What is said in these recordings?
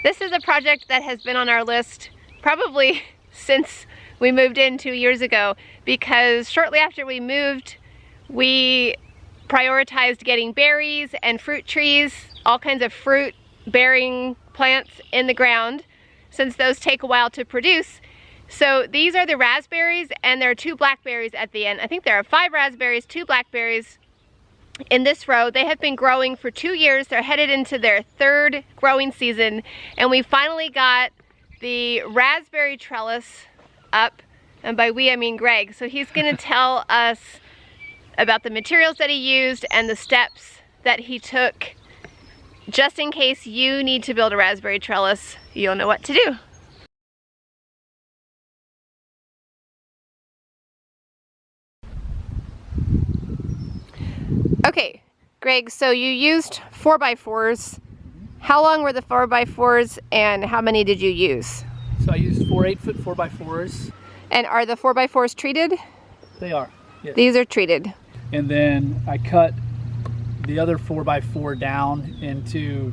This is a project that has been on our list probably since we moved in 2 years ago, because shortly after we moved, we prioritized getting berries and fruit trees, all kinds of fruit bearing plants in the ground, since those take a while to produce. So these are the raspberries, and there are 2 blackberries at the end. I think there are 5 raspberries, 2 blackberries in this row. They have been growing for 2 years. They're headed into their 3rd growing season, and we finally got the raspberry trellis up, and by we I mean Greg. So he's gonna tell us about the materials that he used and the steps that he took, just in case you need to build a raspberry trellis, you'll know what to do. Okay, Greg, so you used 4x4s. How long were the 4x4s and how many did you use? So I used 4 8-foot 4x4s. And are the 4x4s treated? They are, yes. These are treated. And then I cut the other 4x4 down into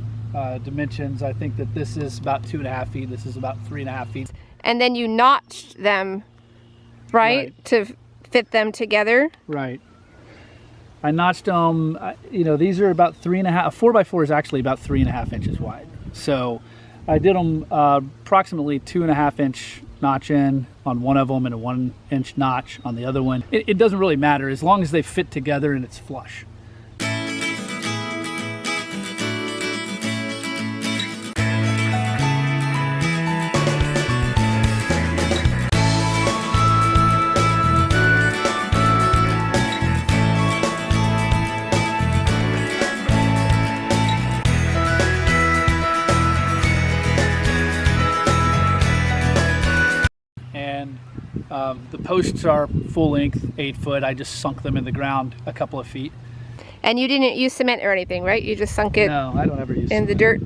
dimensions. I think that this is about 2.5 feet. This is about 3.5 feet. And then you notched them, right? To fit them together? Right. I notched them, you know, these are about 3.5, a 4x4 is actually about 3.5 inches wide. So I did them approximately 2.5 inch notch in on one of them and a 1 inch notch on the other one. It doesn't really matter as long as they fit together and it's flush. The posts are full length, 8 foot. I just sunk them in the ground a couple of feet. And you didn't use cement or anything, right? You just sunk it. No, I don't ever use in cement. The dirt.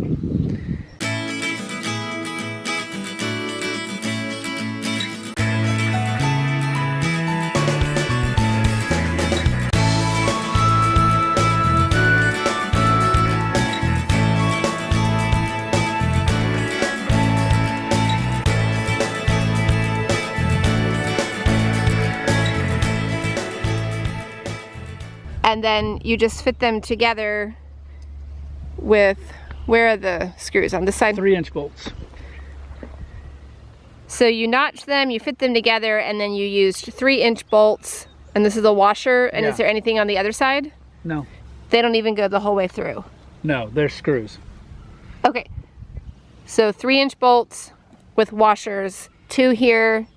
And then you just fit them together with, where are the screws? On this side? 3-inch bolts. So you notch them, you fit them together, and then you used 3-inch bolts. And this is a washer. And is there anything on the other side? No. They don't even go the whole way through? No, they're screws. Okay. So 3-inch bolts with washers, 2 here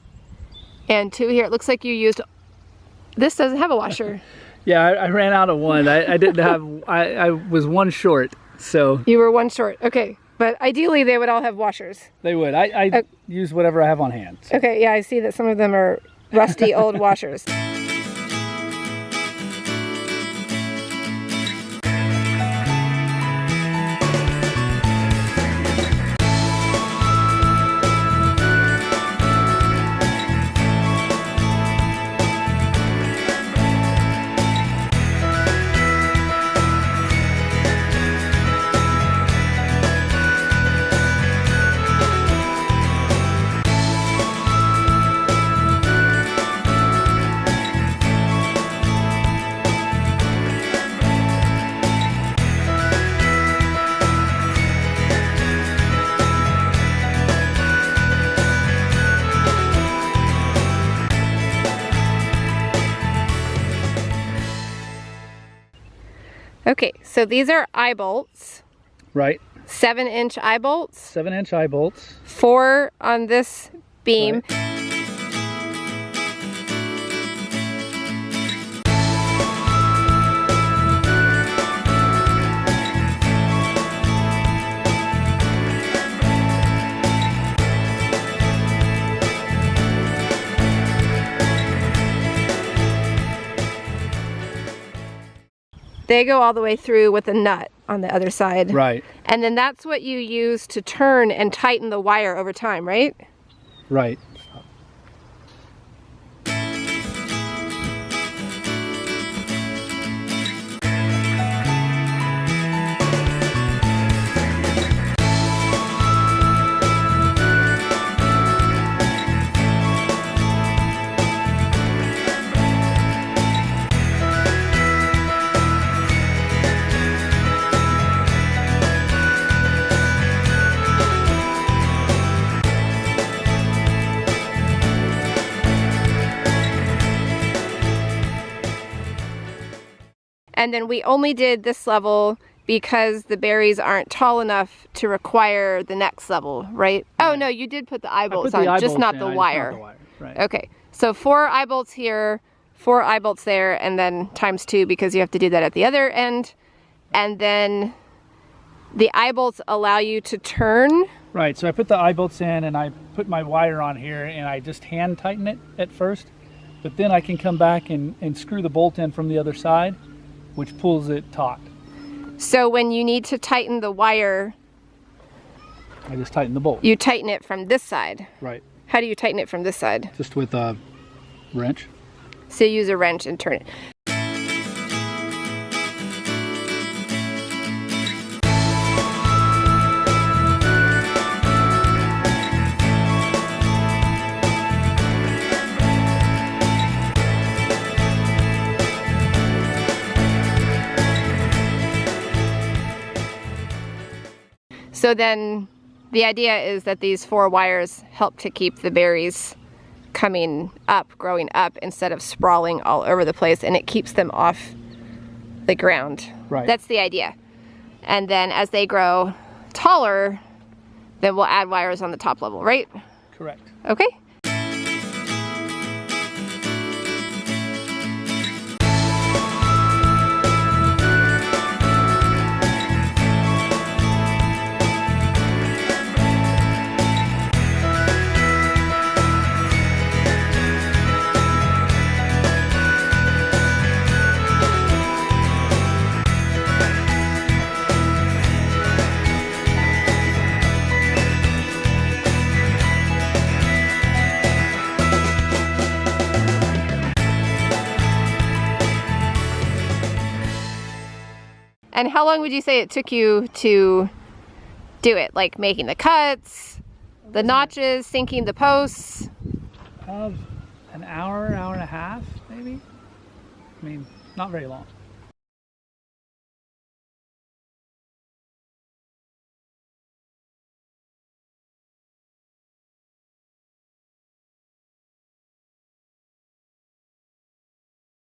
and 2 here. It looks like you used, this doesn't have a washer. Yeah, I ran out of one. I didn't have, I was one short, so. You were one short, okay. But ideally they would all have washers. They would. I use whatever I have on hand. So. Okay, yeah, I see that some of them are rusty old washers. Okay, so these are eye bolts. Right. 7-inch eye bolts. 7-inch eye bolts. 4 on this beam. Right. They go all the way through with a nut on the other side. Right. And then that's what you use to turn and tighten the wire over time, right? Right. And then we only did this level because the berries aren't tall enough to require the next level, right? Oh no, you did put the eye bolts on, just not the wire. Right. Okay, so 4 eye bolts here, 4 eye bolts there, and then times 2 because you have to do that at the other end. And then the eye bolts allow you to turn. Right, so I put the eye bolts in and I put my wire on here and I just hand tighten it at first, but then I can come back and screw the bolt in from the other side, which pulls it taut. So when you need to tighten the wire, I just tighten the bolt. you tighten it from this side. Right. How do you tighten it from this side? Just with a wrench. So you use a wrench and turn it. So then the idea is that these 4 wires help to keep the berries coming up, growing up, instead of sprawling all over the place, and it keeps them off the ground. Right. That's the idea. And then as they grow taller, then we'll add wires on the top level, right? Correct. Okay. And how long would you say it took you to do it? Like making the cuts, the notches, sinking the posts? An hour, hour and a half, maybe. I mean, not very long.